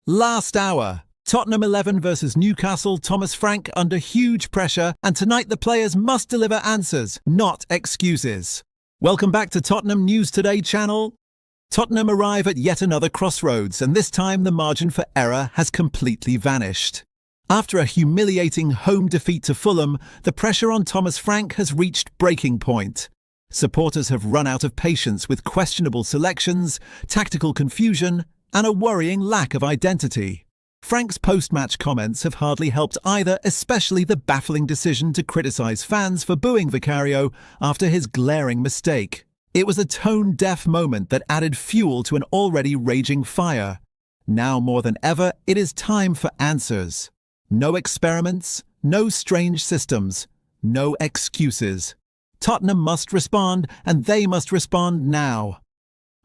Last hour. Tottenham 11 versus Newcastle, Thomas Frank under huge pressure, and tonight the players must deliver answers, not excuses. Welcome back to Tottenham News Today channel. Tottenham arrive at yet another crossroads, and this time the margin for error has completely vanished. After a humiliating home defeat to Fulham, the pressure on Thomas Frank has reached breaking point. Supporters have run out of patience with questionable selections, tactical confusion, and a worrying lack of identity. Frank's post-match comments have hardly helped either, especially the baffling decision to criticise fans for booing Vicario after his glaring mistake. It was a tone-deaf moment that added fuel to an already raging fire. Now more than ever, it is time for answers. No experiments, no strange systems, no excuses. Tottenham must respond, and they must respond now.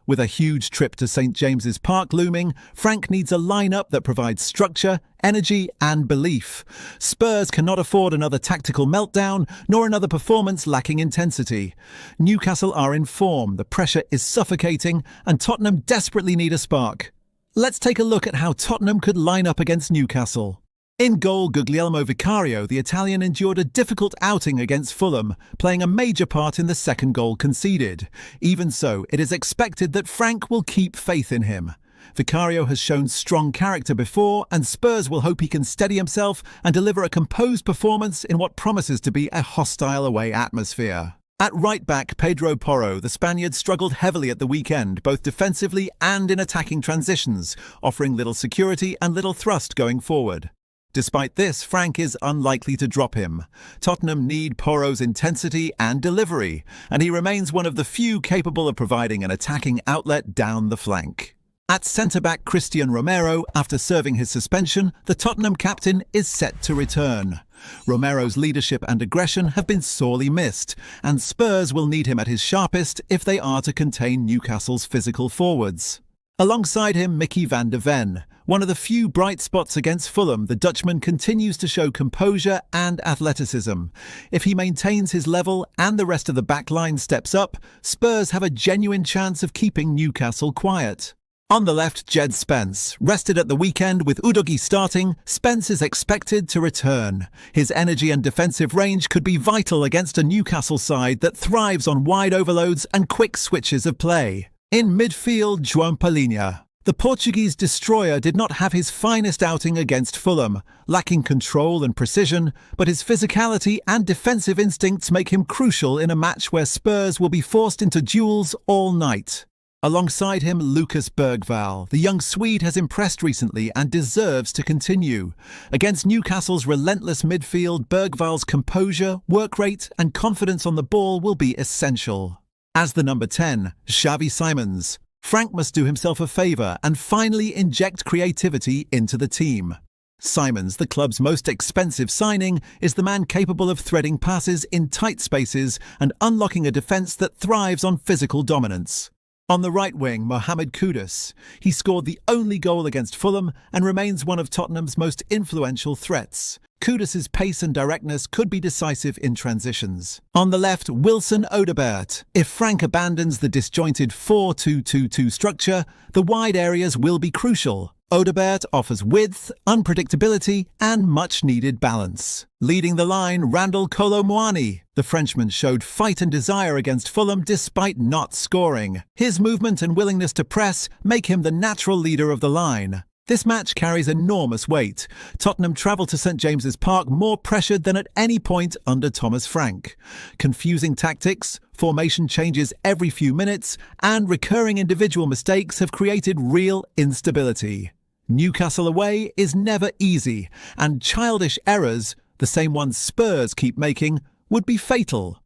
With a huge trip to St James's Park looming, Frank needs a lineup that provides structure, energy and belief. Spurs cannot afford another tactical meltdown, nor another performance lacking intensity. Newcastle are in form, the pressure is suffocating, and Tottenham desperately need a spark. Let's take a look at how Tottenham could line up against Newcastle. In goal, Guglielmo Vicario, the Italian, endured a difficult outing against Fulham, playing a major part in the second goal conceded. Even so, it is expected that Frank will keep faith in him. Vicario has shown strong character before, and Spurs will hope he can steady himself and deliver a composed performance in what promises to be a hostile away atmosphere. At right-back, Pedro Porro, the Spaniard struggled heavily at the weekend, both defensively and in attacking transitions, offering little security and little thrust going forward. Despite this, Frank is unlikely to drop him. Tottenham need Porro's intensity and delivery, and he remains one of the few capable of providing an attacking outlet down the flank. At centre-back, Cristian Romero, after serving his suspension, the Tottenham captain is set to return. Romero's leadership and aggression have been sorely missed, and Spurs will need him at his sharpest if they are to contain Newcastle's physical forwards. Alongside him, Mickey van de Ven. One of the few bright spots against Fulham, the Dutchman continues to show composure and athleticism. If he maintains his level and the rest of the back line steps up, Spurs have a genuine chance of keeping Newcastle quiet. On the left, Jed Spence. Rested at the weekend with Udogie starting, Spence is expected to return. His energy and defensive range could be vital against a Newcastle side that thrives on wide overloads and quick switches of play. In midfield, João Palhinha. The Portuguese destroyer did not have his finest outing against Fulham, lacking control and precision, but his physicality and defensive instincts make him crucial in a match where Spurs will be forced into duels all night. Alongside him, Lucas Bergvall. The young Swede has impressed recently and deserves to continue. Against Newcastle's relentless midfield, Bergvall's composure, work rate and confidence on the ball will be essential. As the number 10, Xavi Simons. Frank must do himself a favour and finally inject creativity into the team. Simons, the club's most expensive signing, is the man capable of threading passes in tight spaces and unlocking a defence that thrives on physical dominance. On the right wing, Mohamed Kudus. He scored the only goal against Fulham and remains one of Tottenham's most influential threats. Kudus's pace and directness could be decisive in transitions. On the left, Wilson Odobert. If Frank abandons the disjointed 4-2-2-2 structure, the wide areas will be crucial. Odobert offers width, unpredictability, and much-needed balance. Leading the line, Randal Kolo Muani. The Frenchman showed fight and desire against Fulham despite not scoring. His movement and willingness to press make him the natural leader of the line. This match carries enormous weight. Tottenham travel to St James's Park more pressured than at any point under Thomas Frank. Confusing tactics, formation changes every few minutes, and recurring individual mistakes have created real instability. Newcastle away is never easy, and childish errors, the same ones Spurs keep making, would be fatal.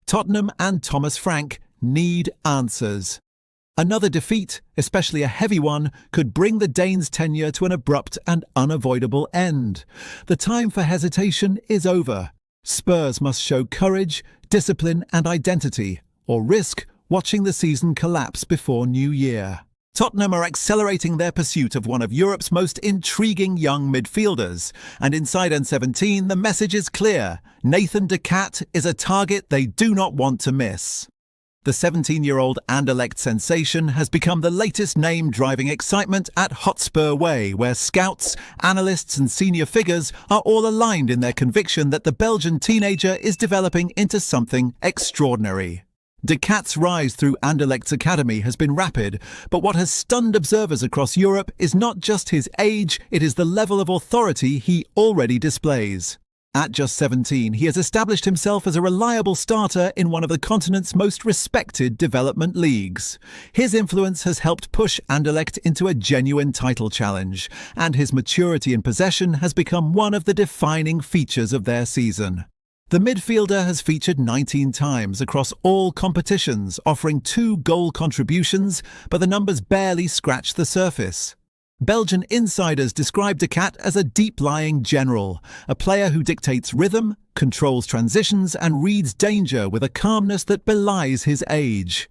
Tottenham and Thomas Frank need answers. Another defeat, especially a heavy one, could bring the Danes' tenure to an abrupt and unavoidable end. The time for hesitation is over. Spurs must show courage, discipline and identity, or risk watching the season collapse before New Year. Tottenham are accelerating their pursuit of one of Europe's most intriguing young midfielders, and inside N17 the message is clear: Nathan De Cat is a target they do not want to miss. The 17-year-old Anderlecht sensation has become the latest name driving excitement at Hotspur Way, where scouts, analysts and senior figures are all aligned in their conviction that the Belgian teenager is developing into something extraordinary. De Cat's rise through Anderlecht's academy has been rapid, but what has stunned observers across Europe is not just his age, it is the level of authority he already displays. At just 17, he has established himself as a reliable starter in one of the continent's most respected development leagues. His influence has helped push Anderlecht into a genuine title challenge, and his maturity in possession has become one of the defining features of their season. The midfielder has featured 19 times across all competitions, offering 2 goal contributions, but the numbers barely scratch the surface. Belgian insiders describe De Cat as a deep-lying general, a player who dictates rhythm, controls transitions and reads danger with a calmness that belies his age.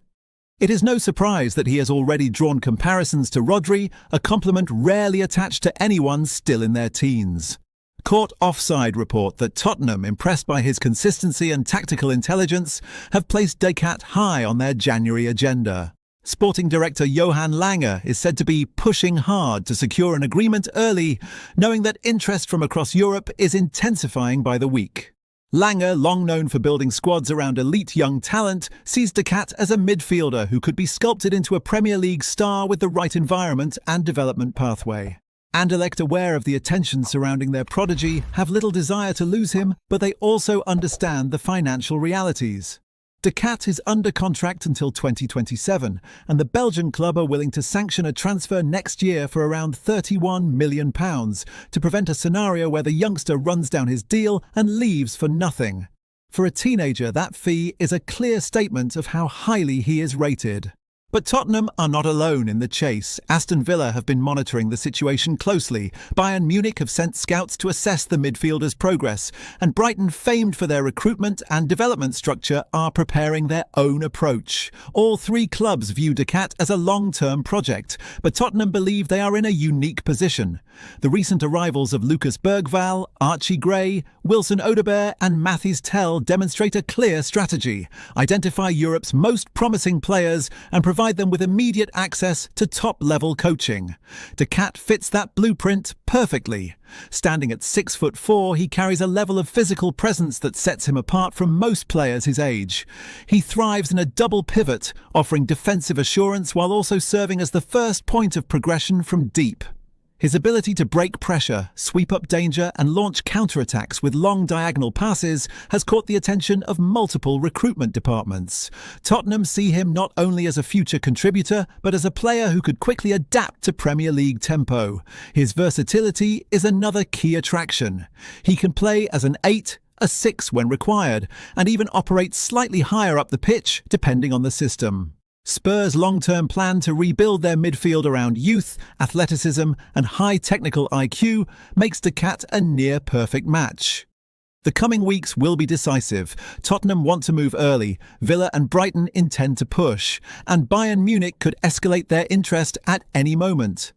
It is no surprise that he has already drawn comparisons to Rodri, a compliment rarely attached to anyone still in their teens. Court Offside report that Tottenham, impressed by his consistency and tactical intelligence, have placed De Cat high on their January agenda. Sporting director Johan Lange is said to be pushing hard to secure an agreement early, knowing that interest from across Europe is intensifying by the week. Lange, long known for building squads around elite young talent, sees De Cat as a midfielder who could be sculpted into a Premier League star with the right environment and development pathway. Anderlecht, aware of the attention surrounding their prodigy, have little desire to lose him, but they also understand the financial realities. De Cat is under contract until 2027, and the Belgian club are willing to sanction a transfer next year for around £31 million to prevent a scenario where the youngster runs down his deal and leaves for nothing. For a teenager, that fee is a clear statement of how highly he is rated. But Tottenham are not alone in the chase. Aston Villa have been monitoring the situation closely. Bayern Munich have sent scouts to assess the midfielder's progress. And Brighton, famed for their recruitment and development structure, are preparing their own approach. All 3 clubs view De Cat as a long-term project, but Tottenham believe they are in a unique position. The recent arrivals of Lucas Bergwall, Archie Gray, Wilson Odobert and Mathys Tel demonstrate a clear strategy: identify Europe's most promising players and provide them with immediate access to top-level coaching. De Cat fits that blueprint perfectly. Standing at 6'4", he carries a level of physical presence that sets him apart from most players his age. He thrives in a double pivot, offering defensive assurance while also serving as the first point of progression from deep. His ability to break pressure, sweep up danger and launch counterattacks with long diagonal passes has caught the attention of multiple recruitment departments. Tottenham see him not only as a future contributor, but as a player who could quickly adapt to Premier League tempo. His versatility is another key attraction. He can play as an 8, a 6 when required, and even operate slightly higher up the pitch depending on the system. Spurs' long-term plan to rebuild their midfield around youth, athleticism and high technical IQ makes De Cat a near-perfect match. The coming weeks will be decisive. Tottenham want to move early, Villa and Brighton intend to push, and Bayern Munich could escalate their interest at any moment.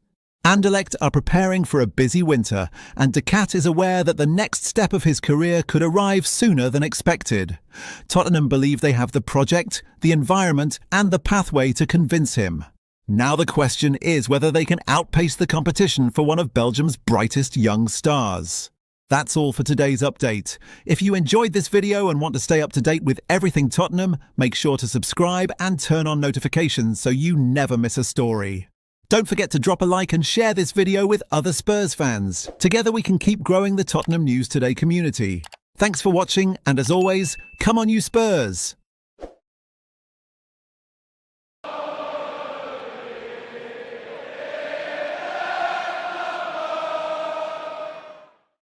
Anderlecht are preparing for a busy winter, and De Cat is aware that the next step of his career could arrive sooner than expected. Tottenham believe they have the project, the environment and the pathway to convince him. Now the question is whether they can outpace the competition for one of Belgium's brightest young stars. That's all for today's update. If you enjoyed this video and want to stay up to date with everything Tottenham, make sure to subscribe and turn on notifications so you never miss a story. Don't forget to drop a like and share this video with other Spurs fans. Together we can keep growing the Tottenham News Today community. Thanks for watching, and as always, come on you Spurs!